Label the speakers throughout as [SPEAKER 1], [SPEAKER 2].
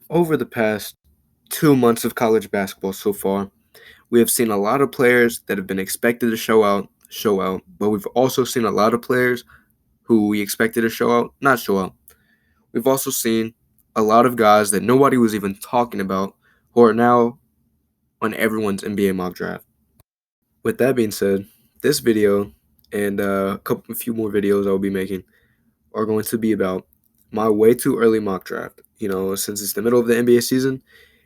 [SPEAKER 1] Over the past 2 months of college basketball so far, we have seen a lot of players that have been expected to show out, but we've also seen a lot of players who we expected to show out, not show out. We've also seen a lot of guys that nobody was even talking about who are now on everyone's NBA mock draft. With that being said, this video and a few more videos I will be making are going to be about my way too early mock draft. Since it's the middle of the NBA season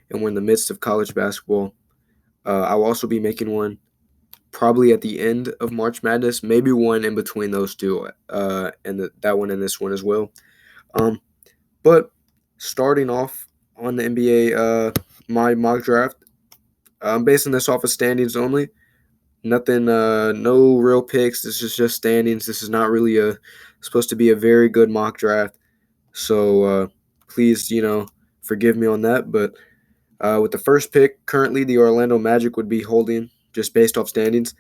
[SPEAKER 1] and we're in the midst of college basketball, I will also be making one probably at the end of March Madness, maybe one in between those two, that one and this one as well. Um, but starting off on the NBA, my mock draft, I'm basing this off of standings only. Nothing, no real picks. This is just standings. This is not really supposed to be a very good mock draft. So please, forgive me on that. But with the first pick, currently the Orlando Magic would be holding just based off standings.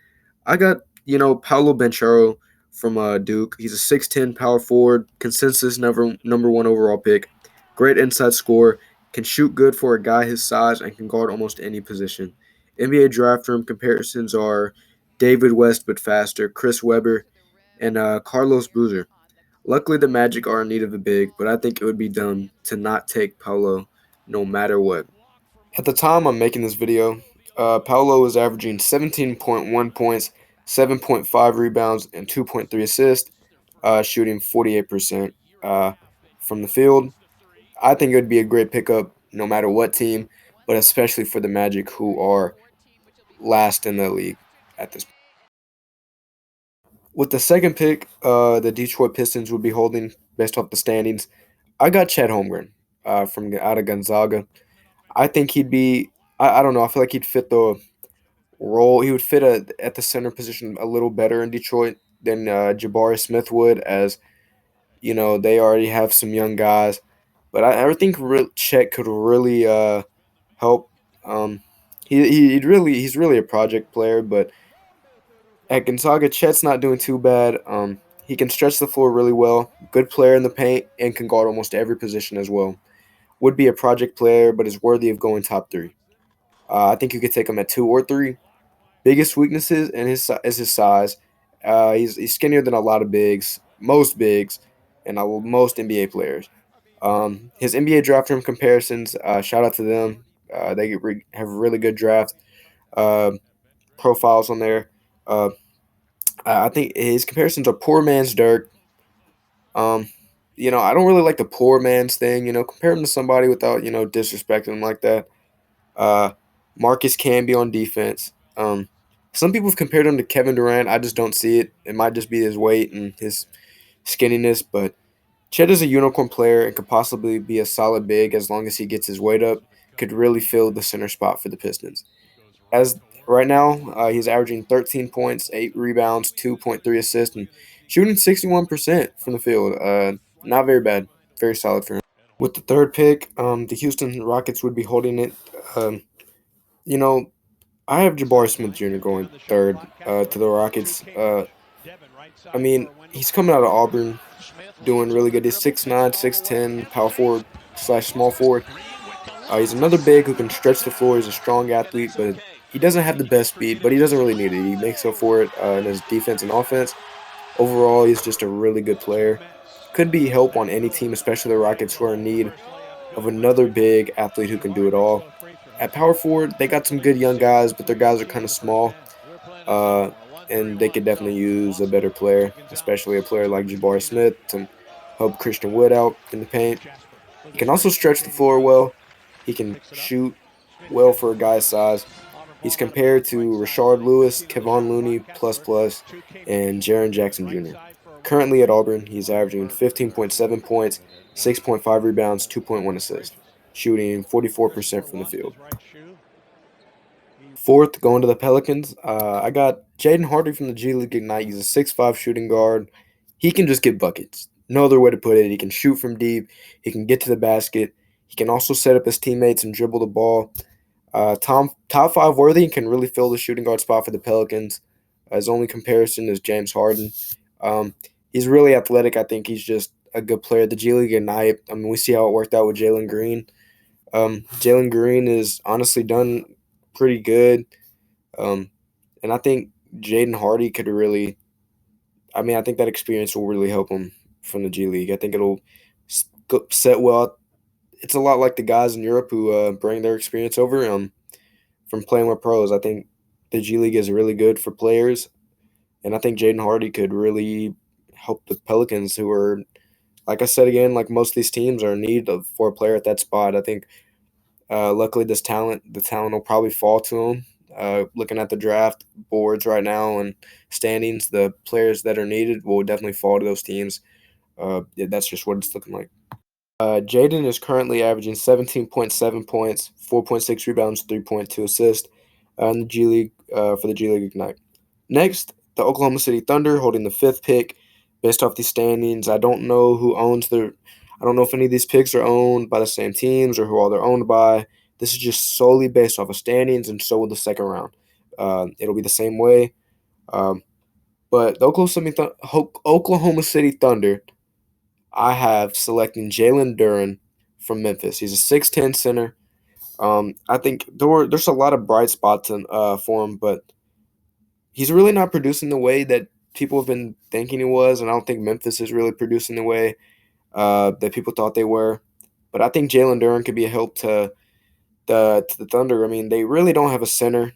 [SPEAKER 1] I got, Paolo Banchero from Duke. He's a 6'10 power forward, consensus number one overall pick. Great inside scorer, can shoot good for a guy his size, and can guard almost any position. NBA draft room comparisons are David West but faster, Chris Webber, and Carlos Boozer. Luckily, the Magic are in need of a big, but I think it would be dumb to not take Paolo no matter what. At the time I'm making this video, Paolo was averaging 17.1 points, 7.5 rebounds, and 2.3 assists, shooting 48% from the field. I think it would be a great pickup no matter what team, but especially for the Magic, who are last in the league at this point. With the second pick, the Detroit Pistons would be holding based off the standings. I got Chet Holmgren from out of Gonzaga. I think he'd be. I don't know. I feel like he'd fit the role. He would fit at the center position a little better in Detroit than Jabari Smith would, as they already have some young guys. But I think Chet could really help. Um, he's really a project player, but at Gonzaga, Chet's not doing too bad. He can stretch the floor really well. Good player in the paint and can guard almost every position as well. Would be a project player, but is worthy of going top three. I think you could take him at 2 or 3. Biggest weaknesses in is his size. He's skinnier than a lot of most bigs, and most NBA players. His NBA draft room comparisons. Shout out to them. They have really good draft uh, profiles on there. Uh, I think his comparisons are poor man's Dirk. Um, I don't really like the poor man's thing. Compare him to somebody without disrespecting him like that. Uh, Marcus Camby on defense. Some people have compared him to Kevin Durant. I just don't see it. It might just be his weight and his skinniness, but Chet is a unicorn player and could possibly be a solid big as long as he gets his weight up. Could really fill the center spot for the Pistons. As right now, he's averaging 13 points, 8 rebounds, 2.3 assists, and shooting 61% from the field. Not very bad. Very solid for him. With the third pick, the Houston Rockets would be holding it. Um, you know, I have Jabari Smith Jr. going third to the Rockets. I mean, he's coming out of Auburn, doing really good. He's 6'9", 6'10", power forward slash small forward. He's another big who can stretch the floor. He's a strong athlete, but he doesn't have the best speed, but he doesn't really need it. He makes up for it in his defense and offense. Overall, he's just a really good player. Could be help on any team, especially the Rockets, who are in need of another big athlete who can do it all. At power forward, they got some good young guys, but their guys are kind of small, uh, and they could definitely use a better player, especially a player like Jabari Smith to help Christian Wood out in the paint. He can also stretch the floor well. He can shoot well for a guy's size. He's compared to Rashard Lewis, Kevon Looney, and Jaren Jackson Jr. Currently at Auburn, he's averaging 15.7 points, 6.5 rebounds, 2.1 assists, shooting 44% from the field. Fourth, going to the Pelicans, I got Jaden Hardy from the G League Ignite. He's a 6'5 shooting guard. He can just get buckets. No other way to put it. He can shoot from deep. He can get to the basket. He can also set up his teammates and dribble the ball. Top five worthy and can really fill the shooting guard spot for the Pelicans. His only comparison is James Harden. Um, he's really athletic. I think he's just a good player. The G League Ignite. I mean, we see how it worked out with Jalen Green. Jalen Green is honestly done pretty good. Um, and I think Jaden Hardy could really. I mean, I think that experience will really help him from the G League. I think it'll set well. It's a lot like the guys in Europe who bring their experience over from playing with pros. I think the G League is really good for players, and I think Jaden Hardy could really help the Pelicans, who are, like I said again, like most of these teams are in need of for a player at that spot. I think luckily the talent will probably fall to him. Looking at the draft boards right now and standings, the players that are needed will definitely fall to those teams. Yeah, that's just what it's looking like. Jaden is currently averaging 17.7 points, 4.6 rebounds, 3.2 assists in the G League for the G League Ignite. Next, the Oklahoma City Thunder holding the fifth pick based off these standings. I don't know who owns their. I don't know if any of these picks are owned by the same teams or who all they're owned by. This is just solely based off of standings, and so will the second round. It'll be the same way. Um, but the Oklahoma City Thunder, I have selecting Jalen Duren from Memphis. He's a 6'10 center. I think there's a lot of bright spots for him, but he's really not producing the way that people have been thinking he was, and I don't think Memphis is really producing the way that people thought they were. But I think Jalen Duren could be a help to the Thunder. I mean, they really don't have a center,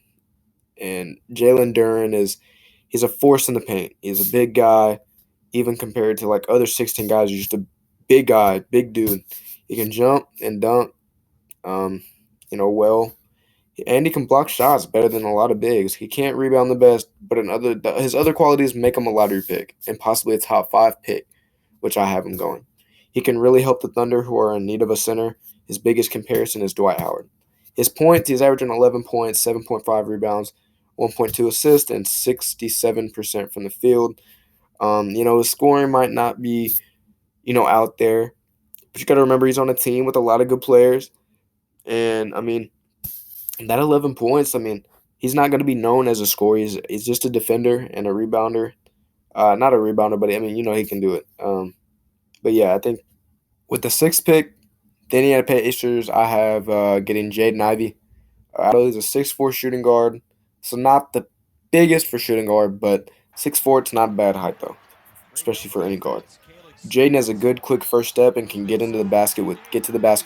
[SPEAKER 1] and Jalen Duren he's a force in the paint. He's a big guy, even compared to like other 16 guys. He's just a big guy, big dude. He can jump and dunk, um, well. And he can block shots better than a lot of bigs. He can't rebound the best, but his other qualities make him a lottery pick and possibly a top five pick, which I have him going. He can really help the Thunder, who are in need of a center. His biggest comparison is Dwight Howard. His points, he's averaging 11 points, 7.5 rebounds, 1.2 assists, and 67% from the field. His scoring might not be, out there, but you got to remember he's on a team with a lot of good players. And, I mean, that 11 points, I mean, he's not going to be known as a scorer. He's just a defender and a rebounder. Not a rebounder, but I mean, he can do it. But yeah, I think with the sixth pick, the Indiana Pacers, I have getting Jaden Ivey. He's a 6'4" shooting guard, so not the biggest for shooting guard, but 6'4", it's not a bad height though, especially for any guard. Jaden has a good quick first step and can get to the basket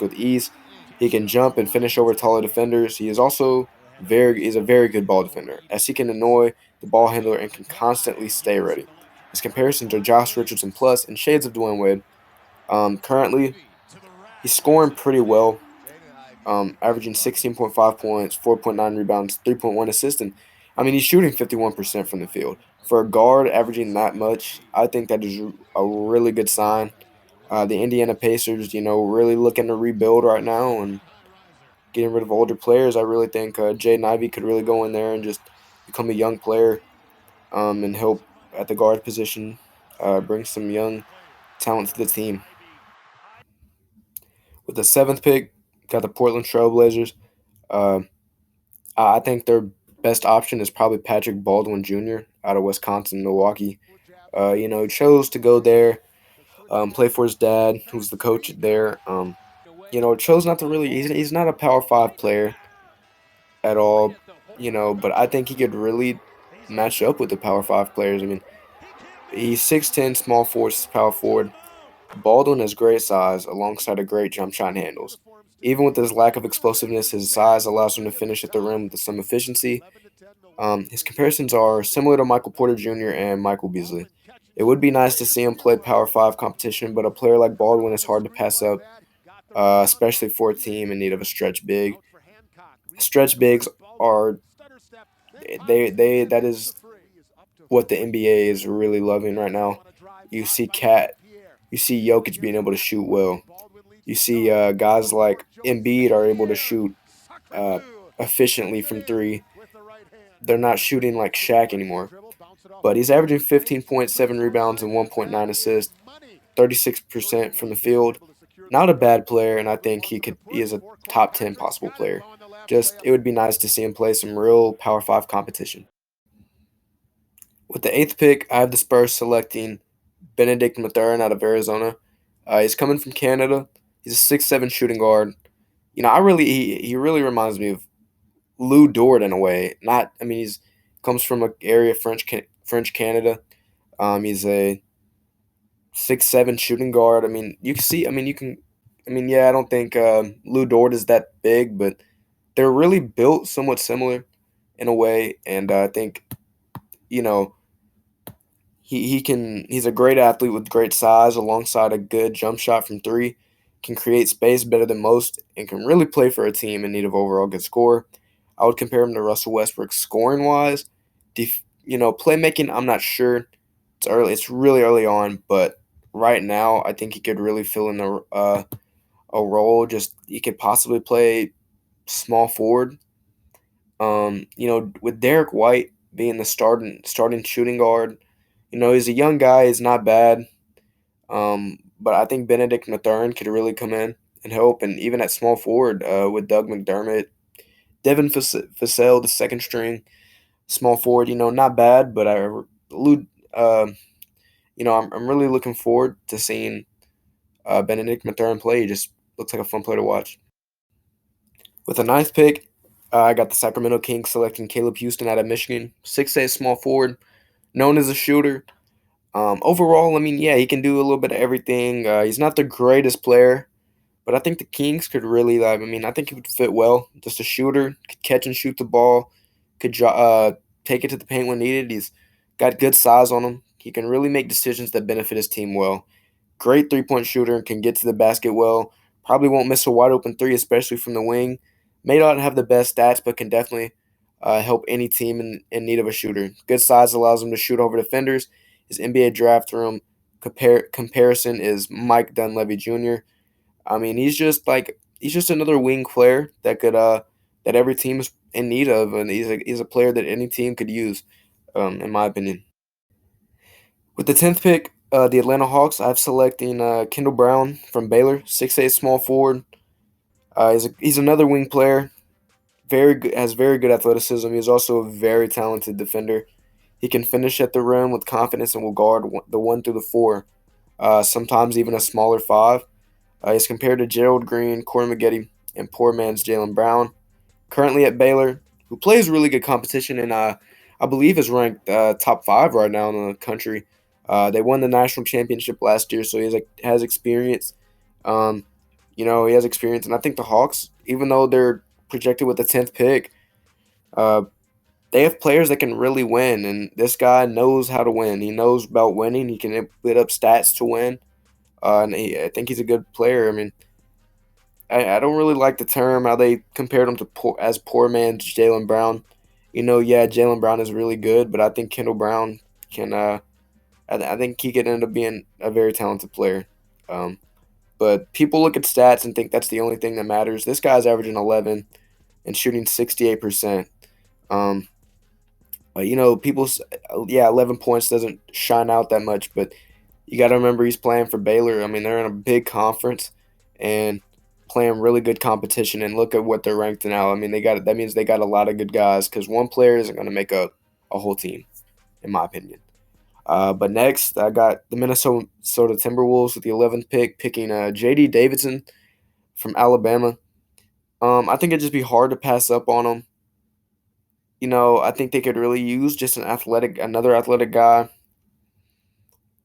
[SPEAKER 1] with ease. He can jump and finish over taller defenders. He's a very good ball defender, as he can annoy the ball handler and can constantly stay ready. His comparisons are Josh Richardson plus and shades of Dwayne Wade. Currently, he's scoring pretty well, averaging 16.5 points, 4.9 rebounds, 3.1 assists. And I mean, he's shooting 51% from the field. For a guard averaging that much, I think that is a really good sign. The Indiana Pacers, really looking to rebuild right now and getting rid of older players. I really think Jaden Ivey could really go in there and just become a young player and help at the guard position, bring some young talent to the team. With the seventh pick, got the Portland Trailblazers. Uh, I think their best option is probably Patrick Baldwin Jr. out of Wisconsin, Milwaukee. He chose to go there, play for his dad, who's the coach there. Chose not to really. He's not a Power Five player at all. But I think he could really match up with the Power Five players. I mean, he's 6'10", small forward, power forward. Baldwin has great size alongside a great jump shot handles. Even with his lack of explosiveness, his size allows him to finish at the rim with some efficiency. His comparisons are similar to Michael Porter Jr. and Michael Beasley. It would be nice to see him play Power 5 competition, but a player like Baldwin is hard to pass up, especially for a team in need of a stretch big. Stretch bigs are they that is what the NBA is really loving right now. You see you see Jokic being able to shoot well. You see guys like Embiid are able to shoot uh, efficiently from three. They're not shooting like Shaq anymore. But he's averaging 15.7 rebounds and 1.9 assists, 36% from the field. Not a bad player, and I think he is a top 10 possible player. Just it would be nice to see him play some real Power 5 competition. With the eighth pick, I have the Spurs selecting Benedict Mathurin out of Arizona. He's coming from Canada. He's a 6'7" shooting guard. he really reminds me of Lou Dort in a way. Not, I mean, he's comes from a area of French Canada. He's a 6'7" shooting guard. I mean, you can see. I mean, you can. I mean, yeah, I don't think Lou Dort is that big, but they're really built somewhat similar in a way. And I think you know he's a great athlete with great size alongside a good jump shot from three. Can create space better than most and can really play for a team in need of overall good score. I would compare him to Russell Westbrook scoring wise. Playmaking, I'm not sure. It's early. It's really early on, but right now, I think he could really fill in a role. Just he could possibly play small forward. With Derek White being the starting shooting guard, he's a young guy. He's not bad. But I think Benedict Mathurin could really come in and help, and even at small forward with Doug McDermott, Devin Vassell, the second string small forward. Not bad, but Lou, uh, I'm really looking forward to seeing Benedict Mathurin play. He just looks like a fun player to watch. With a ninth pick, I got the Sacramento Kings selecting Caleb Houston out of Michigan, 6'8" small forward, known as a shooter. Overall, I mean, yeah, he can do a little bit of everything. He's not the greatest player, but I think the Kings could really, I mean, I think he would fit well. Just a shooter, could catch and shoot the ball, could take it to the paint when needed. He's got good size on him. He can really make decisions that benefit his team well. Great 3-point shooter, can get to the basket well. Probably won't miss a wide open three, especially from the wing. May not have the best stats, but can definitely help any team in need of a shooter. Good size allows him to shoot over defenders. His NBA draft room comparison is Mike Dunleavy Jr. I mean, he's just another wing player that every team is in need of, and he's a player that any team could use, in my opinion. With the 10th pick, the Atlanta Hawks, I've selecting Kendall Brown from Baylor, 6'8" small forward. He's another wing player, very good, has very good athleticism. He's also a very talented defender. He can finish at the rim with confidence and will guard the one through the four, sometimes even a smaller five. He's compared to Gerald Green, Corey Maggette, and poor man's Jalen Brown. Currently at Baylor, who plays really good competition and I believe is ranked top five right now in the country. They won the national championship last year, so has experience. Um, he has experience, and I think the Hawks, even though they're projected with the 10th pick, uh, they have players that can really win, and this guy knows how to win. He knows about winning. He can put up stats to win, I think he's a good player. I mean, I don't really like the term how they compared him to poor man's Jalen Brown. Yeah, Jalen Brown is really good, but I think Kendall Brown can. I think he could end up being a very talented player. Um, but people look at stats and think that's the only thing that matters. This guy's averaging 11 and shooting 68%. Um, yeah, 11 points doesn't shine out that much, but you got to remember he's playing for Baylor. I mean, they're in a big conference and playing really good competition. And look at what they're ranked now. I mean, that means they got a lot of good guys because one player isn't going to make a whole team, in my opinion. But next, I got the Minnesota Timberwolves with the 11th pick, picking J.D. Davidson from Alabama. I think it'd just be hard to pass up on him. I think they could really use just another athletic guy.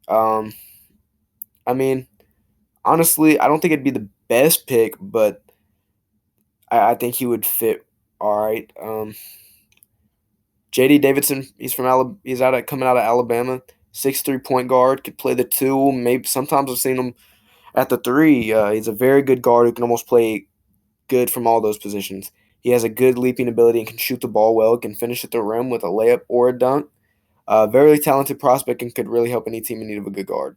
[SPEAKER 1] Um, I mean, honestly, I don't think it'd be the best pick, but I think he would fit all right. J.D. Davidson, he's coming out of Alabama, 6'3" point guard, could play the two. Maybe sometimes I've seen him at the three. He's a very good guard who can almost play good from all those positions. He has a good leaping ability and can shoot the ball well. Can finish at the rim with a layup or a dunk. Very talented prospect and could really help any team in need of a good guard.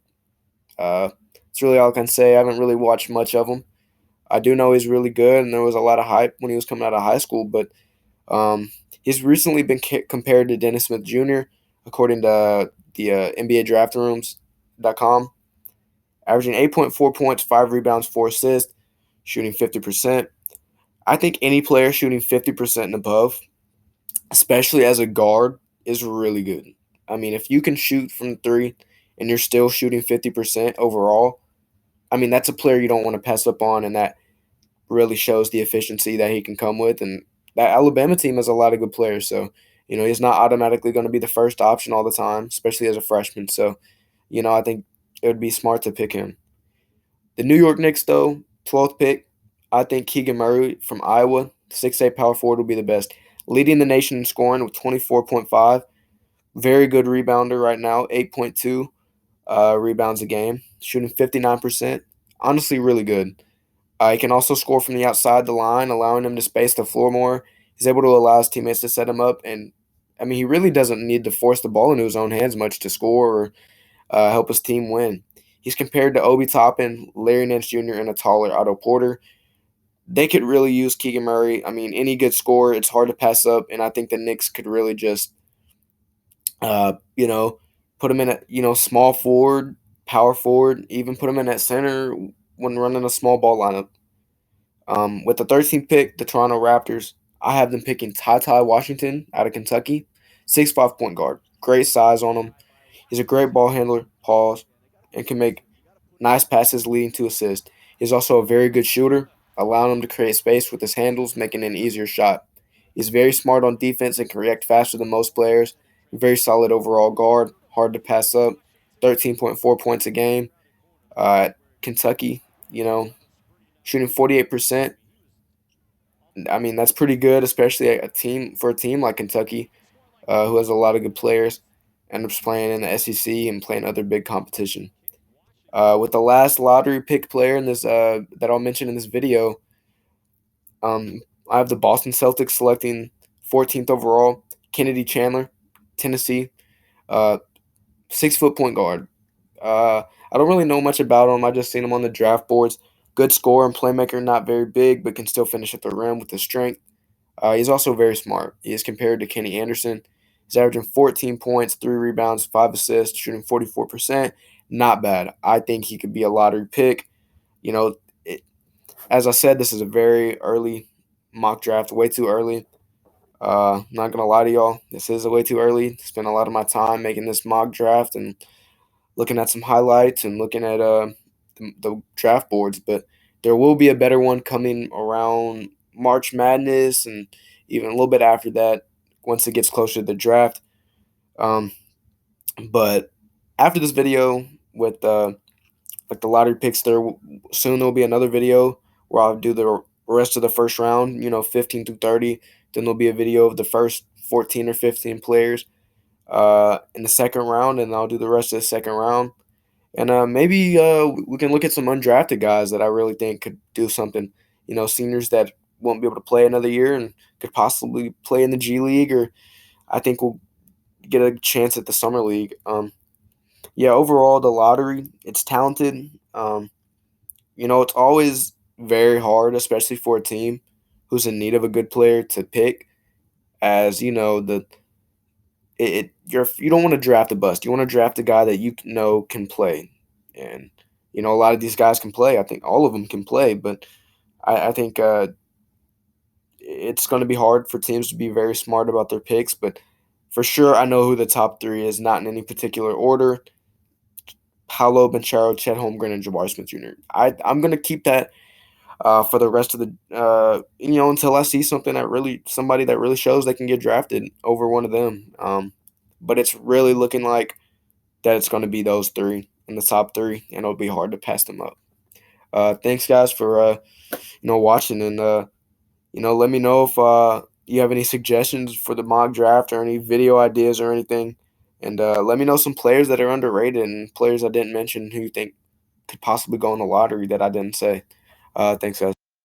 [SPEAKER 1] That's really all I can say. I haven't really watched much of him. I do know he's really good, and there was a lot of hype when he was coming out of high school. But he's recently been compared to Dennis Smith Jr., according to the NBA Draft Rooms.com, averaging 8.4 points, 5 rebounds, 4 assists, shooting 50%. I think any player shooting 50% and above, especially as a guard, is really good. I mean, if you can shoot from three and you're still shooting 50% overall, I mean, that's a player you don't want to pass up on, and really shows the efficiency that he can come with, and that Alabama team has a lot of good players. So, he's not automatically going to be the first option all the time, especially as a freshman. So, I think it would be smart to pick him. The New York Knicks, though, 12th pick, I think Keegan Murray from Iowa, 6'8" power forward, will be the best. Leading the nation in scoring with 24.5. Very good rebounder right now, 8.2 rebounds a game, shooting 59%. Honestly, really good. He can also score from the outside the line, allowing him to space the floor more. He's able to allow his teammates to set him up, and I mean, he really doesn't need to force the ball into his own hands much to score or help his team win. He's compared to Obi Toppin, Larry Nance Jr., and a taller Otto Porter. They could really use Keegan Murray. I mean, any good scorer, it's hard to pass up, and I think the Knicks could really just, uh, you know, put him in a small forward, power forward, even put him in at center when running a small ball lineup. With the 13th pick, the Toronto Raptors, I have them picking Ty Washington out of Kentucky, 6'5" point guard, great size on him. He's a great ball handler, pause, and can make nice passes leading to assists. He's also a very good shooter, allowing him to create space with his handles, making it an easier shot. He's very smart on defense and can react faster than most players. Very solid overall guard, hard to pass up. 13.4 points a game. Kentucky, you know, shooting 48%. I mean, that's pretty good, especially for a team like Kentucky, who has a lot of good players, and is playing in the SEC and playing other big competition. With the last lottery pick player in this that I'll mention in this video, I have the Boston Celtics selecting 14th overall, Kennedy Chandler, Tennessee, uh, 6 foot point guard. I don't really know much about him. I just seen him on the draft boards. Good scorer and playmaker, not very big, but can still finish at the rim with his strength. He's also very smart. He is compared to Kenny Anderson. He's averaging 14 points, 3 rebounds, 5 assists, shooting 44%. Not bad. I think he could be a lottery pick. You know, it, as I said, this is a very early mock draft, way too early. Not gonna lie to y'all, this is way too early. Spent a lot of my time making this mock draft and looking at some highlights and looking at the draft boards. But there will be a better one coming around March Madness and even a little bit after that once it gets closer to the draft. Um, but after this video with like the lottery picks, soon there will be another video where I'll do the rest of the first round. 15 through 30. Then there'll be a video of the first 14 or 15 players in the second round, and I'll do the rest of the second round. And maybe we can look at some undrafted guys that I really think could do something. Seniors that won't be able to play another year and could possibly play in the G League, or I think we'll get a chance at the Summer League. Yeah, overall, the lottery, it's talented. It's always very hard, especially for a team who's in need of a good player to pick. As you don't want to draft a bust. You want to draft a guy that you know can play, and a lot of these guys can play. I think all of them can play, but I think it's going to be hard for teams to be very smart about their picks. But for sure, I know who the top three is, not in any particular order. Paolo Banchero, Chet Holmgren, and Jabari Smith Jr. I'm going to keep that for the rest of the until I see somebody that really shows they can get drafted over one of them. But it's really looking like that it's going to be those three in the top three, and it'll be hard to pass them up. Thanks guys for watching, and let me know if you have any suggestions for the mock draft or any video ideas or anything, and let me know some players that are underrated and players I didn't mention who you think could possibly go in the lottery that I didn't say. Thanks guys.